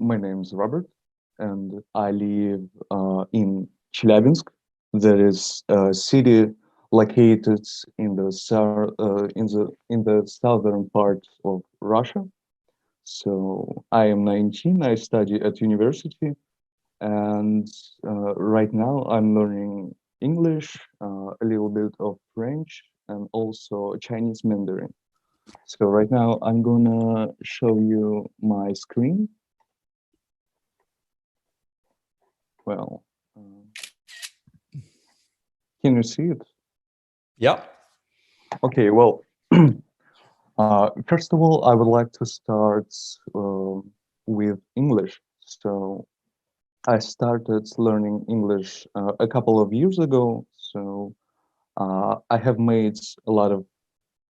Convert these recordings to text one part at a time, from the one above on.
My name is Robert, and I live in Chelyabinsk. That is a city located in the southern part of Russia. So I am 19. I study at university, and right now I'm learning English, a little bit of French, and also Chinese Mandarin. So right now I'm gonna show you my screen. Well, can you see it? Yeah. Okay, well, first of all, I would like to start with English. So I started learning English a couple of years ago. So I have made a lot of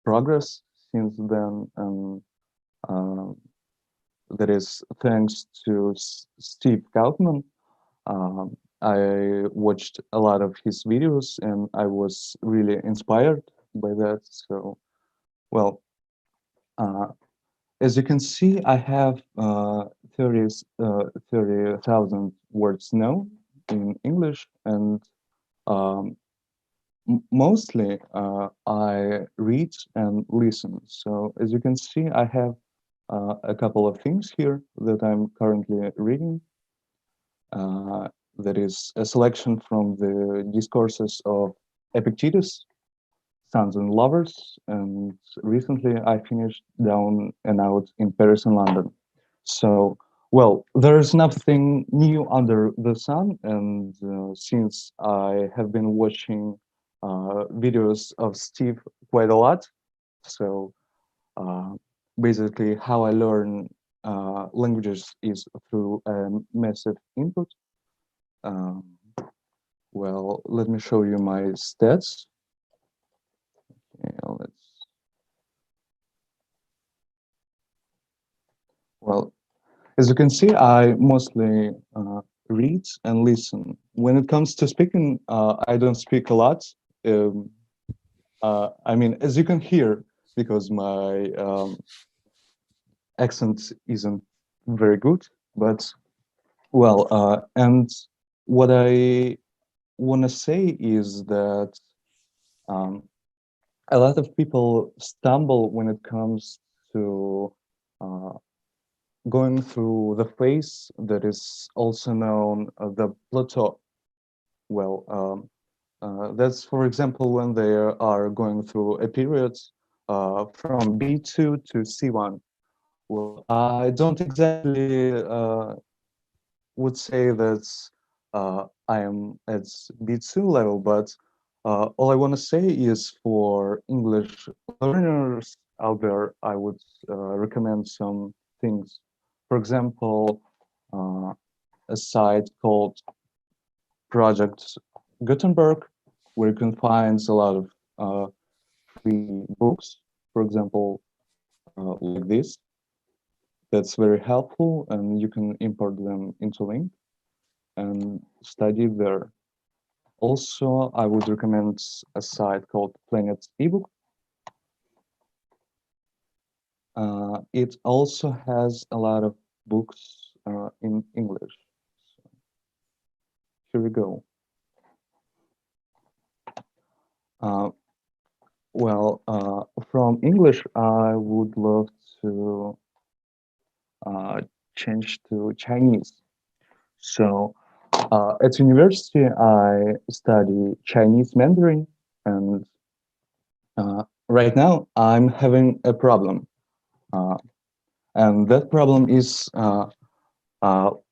progress since then, and uh, that is thanks to Steve Kaufman. I watched a lot of his videos, and I was really inspired by that. So, well, uh, as you can see, I have 30,000 words now in English, and um, mostly I read and listen. So as you can see, I have a couple of things here that I'm currently reading. Uh, that is a selection from the discourses of Epictetus, Sons and Lovers, and recently I finished Down and Out in Paris and London. So, well, there's nothing new under the sun, and since I have been watching videos of Steve quite a lot, so uh, basically how I learn languages is through a massive input. Um, well, let me show you my stats. Okay, well, as you can see, I mostly read and listen. When it comes to speaking, I don't speak a lot. Um, I mean, as you can hear, because my accent isn't very good, but well, and what I want to say is that um, a lot of people stumble when it comes to uh, going through the phase that is also known as the plateau. Well, that's, for example, when they are going through a period from B2 to C1. Well, I don't exactly would say that I am at B2 level, but all I want to say is for English learners out there, I would recommend some things. For example, uh, a site called Project Gutenberg, where you can find a lot of free books, for example, like this. That's very helpful, and you can import them into Link and study there. Also, I would recommend a site called Planet ebook. It also has a lot of books in English. So here we go. Uh, well, from English, I would love to uh, change to Chinese. So at university, I study Chinese Mandarin, and right now I'm having a problem. Uh, and that problem is,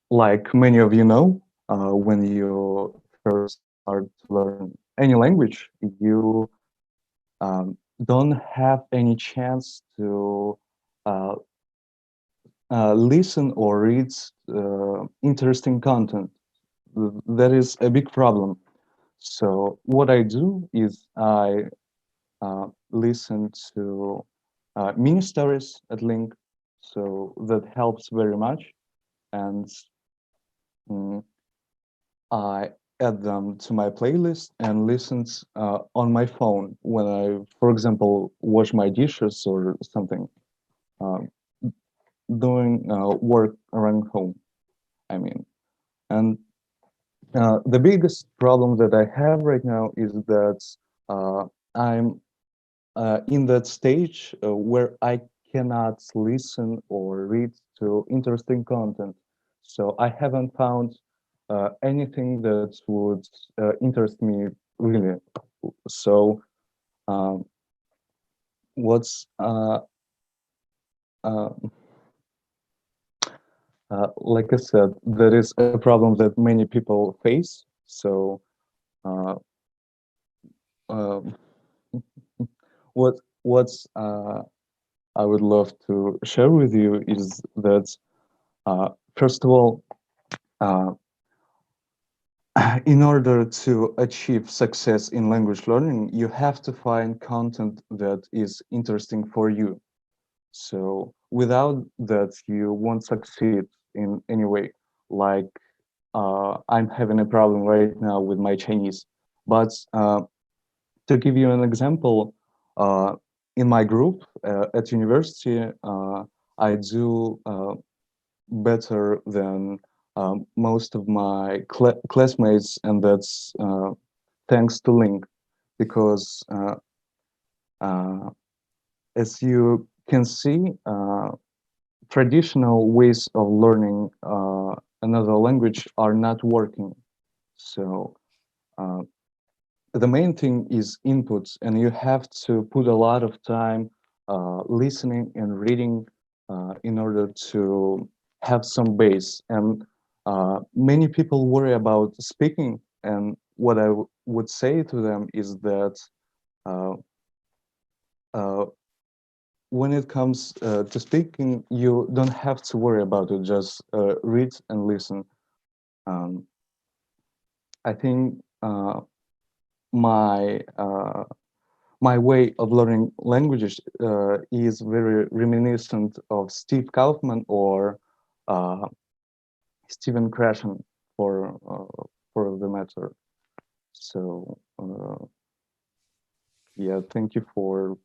like many of you know, when you first start to learn any language, you don't have any chance to uh, listen or read interesting content. That is a big problem. So what I do is I listen to mini stories at Link. So that helps very much. And mm, I add them to my playlist and listens on my phone when I, for example, wash my dishes or something, uh, doing work around home. I mean, and the biggest problem that I have right now is that I'm in that stage where I cannot listen or read to interesting content. So I haven't found anything that would interest me really. So um, what's uh, like I said, that is a problem that many people face. So uh, um, what what's I would love to share with you is that first of all, uh, in order to achieve success in language learning, you have to find content that is interesting for you. So without that, you won't succeed in any way. Like I'm having a problem right now with my Chinese, but to give you an example, uh, in my group at university, I do better than most of my classmates, and that's thanks to Link, because uh, as you can see, traditional ways of learning another language are not working. So uh, the main thing is inputs, and you have to put a lot of time listening and reading in order to have some base. And many people worry about speaking, and what I would say to them is that uh, uh, when it comes to speaking, you don't have to worry about it. Just read and listen. Um, I think my my way of learning languages is very reminiscent of Steve Kaufman or uh, Stephen Krashen for the matter. So yeah, thank you for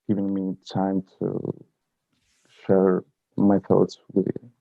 giving me time to share my thoughts with you.